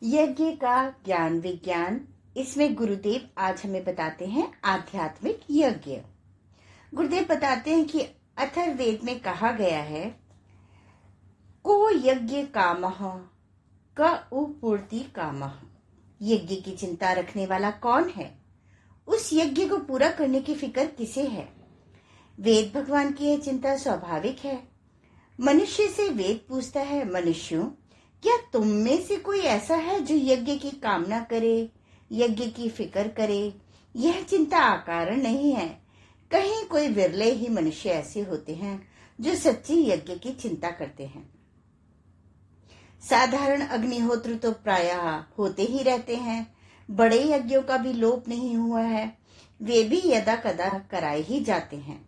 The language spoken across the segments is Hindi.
यज्ञ का ज्ञान विज्ञान। इसमें गुरुदेव आज हमें बताते हैं आध्यात्मिक यज्ञ। गुरुदेव बताते हैं कि अथर्ववेद में कहा गया है, को यज्ञ कामः क उपूर्ति कामः। यज्ञ की चिंता रखने वाला कौन है? उस यज्ञ को पूरा करने की फिक्र किसे है? वेद भगवान की यह चिंता स्वाभाविक है। मनुष्य से वेद पूछता है, मनुष्यों, क्या तुम में से कोई ऐसा है जो यज्ञ की कामना करे, यज्ञ की फिक्र करे? यह चिंता अकारण नहीं है। कहीं कोई विरले ही मनुष्य ऐसे होते हैं जो सच्ची यज्ञ की चिंता करते हैं। साधारण अग्निहोत्र तो प्रायः होते ही रहते हैं। बड़े यज्ञों का भी लोप नहीं हुआ है, वे भी यदा कदा कराए ही जाते हैं।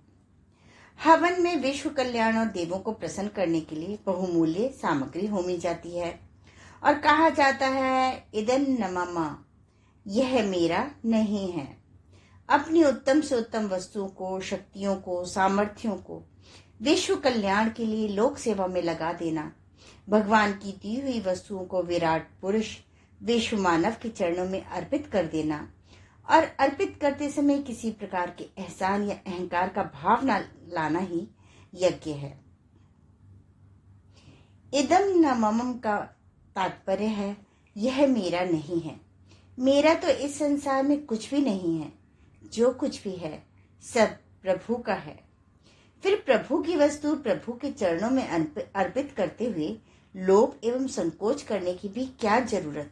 हवन में विश्व कल्याण और देवों को प्रसन्न करने के लिए बहुमूल्य सामग्री होमी जाती है और कहा जाता है, इदं न मम, यह मेरा नहीं है। अपनी उत्तम से उत्तम वस्तुओं को, शक्तियों को, सामर्थ्यों को विश्व कल्याण के लिए लोक सेवा में लगा देना, भगवान की दी हुई वस्तुओं को विराट पुरुष विश्व मानव के चरणों में अर्पित कर देना और अर्पित करते समय किसी प्रकार के एहसान या अहंकार का भाव न लाना ही यज्ञ है। इदम न ममम का तात्पर्य है, यह मेरा नहीं है। मेरा तो इस संसार में कुछ भी नहीं है। जो कुछ भी है सब प्रभु का है। फिर प्रभु की वस्तु प्रभु के चरणों में अर्पित करते हुए लोभ एवं संकोच करने की भी क्या जरूरत?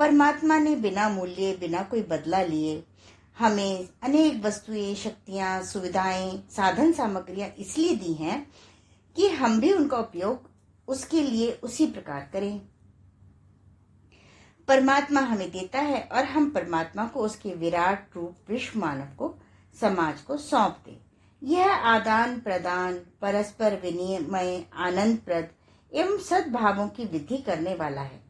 परमात्मा ने बिना मूल्य, बिना कोई बदला लिए हमें अनेक वस्तुएं, शक्तियां, सुविधाएं, साधन सामग्रियां इसलिए दी हैं कि हम भी उनका उपयोग उसके लिए उसी प्रकार करें। परमात्मा हमें देता है और हम परमात्मा को उसके विराट रूप विश्व मानव को, समाज को सौंप दें। यह आदान प्रदान, परस्पर विनिमय, आनंदप्रद एवं सद्भावों की विधि करने वाला है।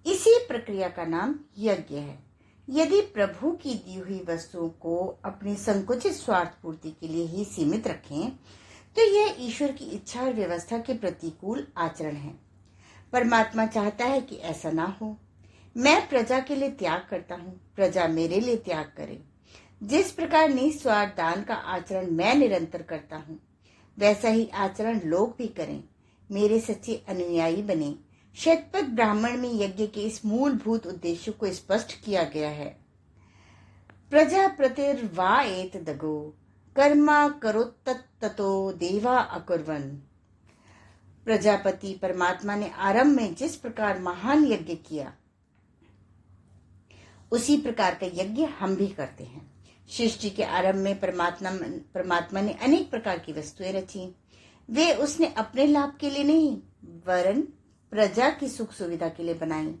इसी प्रक्रिया का नाम यज्ञ है। यदि प्रभु की दी हुई वस्तुओं को अपनी संकुचित स्वार्थ पूर्ति के लिए ही सीमित रखें तो यह ईश्वर की इच्छा और व्यवस्था के प्रतिकूल आचरण है। परमात्मा चाहता है कि ऐसा ना हो। मैं प्रजा के लिए त्याग करता हूँ, प्रजा मेरे लिए त्याग करे। जिस प्रकार निस्वार्थ दान का आचरण मैं निरंतर करता हूँ, वैसा ही आचरण लोग भी करें, मेरे सच्चे अनुयायी बने। शतपथ ब्राह्मण में यज्ञ के इस मूलभूत उद्देश्य को स्पष्ट किया गया है। प्रजापतिर्वा एत दगो कर्मा करोत्ततो देवा अकुर्वन। प्रजापति परमात्मा ने आरंभ में जिस प्रकार महान यज्ञ किया, उसी प्रकार का यज्ञ हम भी करते हैं। सृष्टि के आरंभ में परमात्मा ने अनेक प्रकार की वस्तुएं रची। वे उसने अपने लाभ के लिए नहीं, वरन प्रजा की सुख सुविधा के लिए बनाई।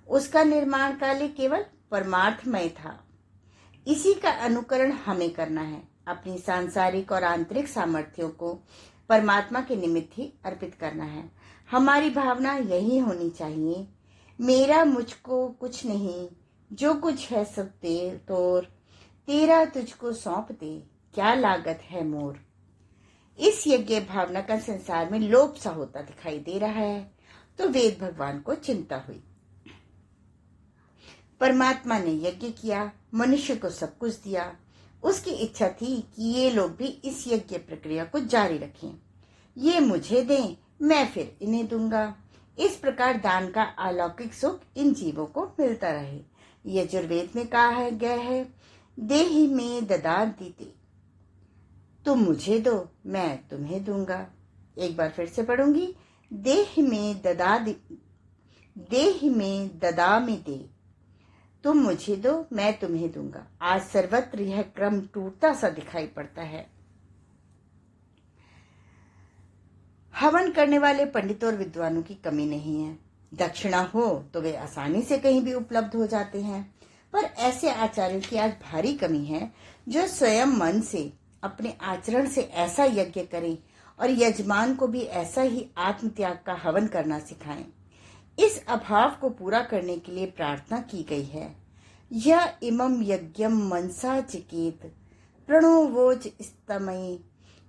उसका निर्माण कार्य केवल परमार्थमय था। इसी का अनुकरण हमें करना है। अपनी सांसारिक और आंतरिक सामर्थ्यों को परमात्मा के निमित्त ही अर्पित करना है। हमारी भावना यही होनी चाहिए, मेरा मुझको कुछ नहीं, जो कुछ है सब तोर, तेरा तुझको सौंप दे, क्या लागत है मोर। इस यज्ञ भावना का संसार में लोप सा होता दिखाई दे रहा है तो वेद भगवान को चिंता हुई। परमात्मा ने यज्ञ किया, मनुष्य को सब कुछ दिया। उसकी इच्छा थी कि ये लोग भी इस यज्ञ प्रक्रिया को जारी रखें। ये मुझे दें, मैं फिर इन्हें दूंगा। इस प्रकार दान का अलौकिक सुख इन जीवों को मिलता रहे। यजुर्वेद में कहा गया है, देहि में ददाति, तुम मुझे दो, मैं तुम्हें दूंगा। एक बार फिर से पढ़ूंगी, देहि में ददामि दे, तुम मुझे दो, मैं तुम्हें दूंगा। आज सर्वत्र यह क्रम टूटता सा दिखाई पड़ता है। हवन करने वाले पंडितों और विद्वानों की कमी नहीं है। दक्षिणा हो तो वे आसानी से कहीं भी उपलब्ध हो जाते हैं, पर ऐसे आचार्यों की आज भारी कमी है जो स्वयं मन से, अपने आचरण से ऐसा यज्ञ करें और यजमान को भी ऐसा ही आत्म त्याग का हवन करना सिखाएं। इस अभाव को पूरा करने के लिए प्रार्थना की गई है। यह इमं यज्ञम मनसा चिकेत प्रणोवोच स्तमयी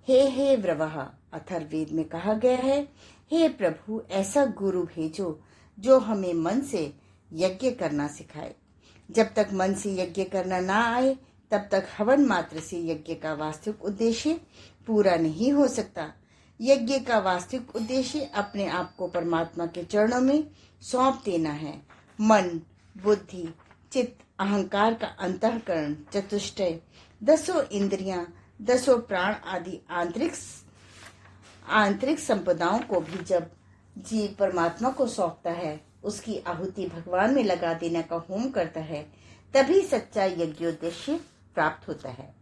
हे व्रवः। अथर्ववेद में कहा गया है, हे प्रभु, ऐसा गुरु भेजो जो हमें मन से यज्ञ करना सिखाए। जब तक मन से यज्ञ करना ना आए तब तक हवन मात्र से यज्ञ का वास्तविक उद्देश्य पूरा नहीं हो सकता। यज्ञ का वास्तविक उद्देश्य अपने आप को परमात्मा के चरणों में सौंप देना है। मन, बुद्धि, चित्त, अहंकार का अंतःकरण, चतुष्टय, 10 इंद्रियां, 10 प्राण आदि आंतरिक संपदाओं को भी जब जीव परमात्मा को सौंपता है, उसकी आहुति भगवान में लगा देने का होम करता है, तभी सच्चा यज्ञोद्देश्य प्राप्त होता है।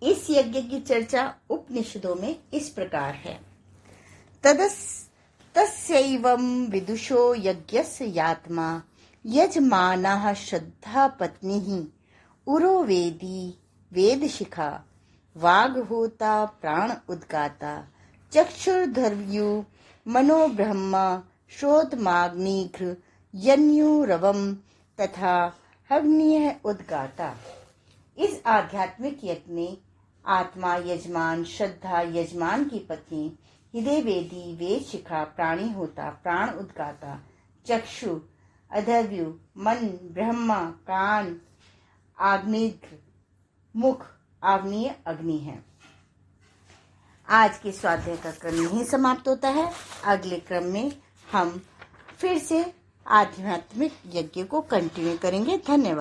इस यज्ञ की चर्चा उपनिषदों में इस प्रकार है। तस्यैवं विदुषो यज्ञस्य यात्मा यजमानः श्रद्धा पत्नी उरो वेदी वेदशिखा वाग्होता प्राण उद्गाता चक्षुर्धर्व्यु मनो ब्रह्म श्रोत्रमाग्निघ्र यन्युरवम तथा अग्निः उद्गाता। इस आध्यात्मिक यज्ञ में आत्मा यजमान, श्रद्धा यजमान की पत्नी, हृदय वेदी वेद शिखा प्राणी होता प्राण उद्गाता, चक्षु अधर्व्यु मन ब्रह्मा कान आग्नेय मुख आग्नेय अग्नि है। आज के स्वाध्याय का क्रम यहीं समाप्त होता है। अगले क्रम में हम फिर से आध्यात्मिक यज्ञ को कंटिन्यू करेंगे। धन्यवाद।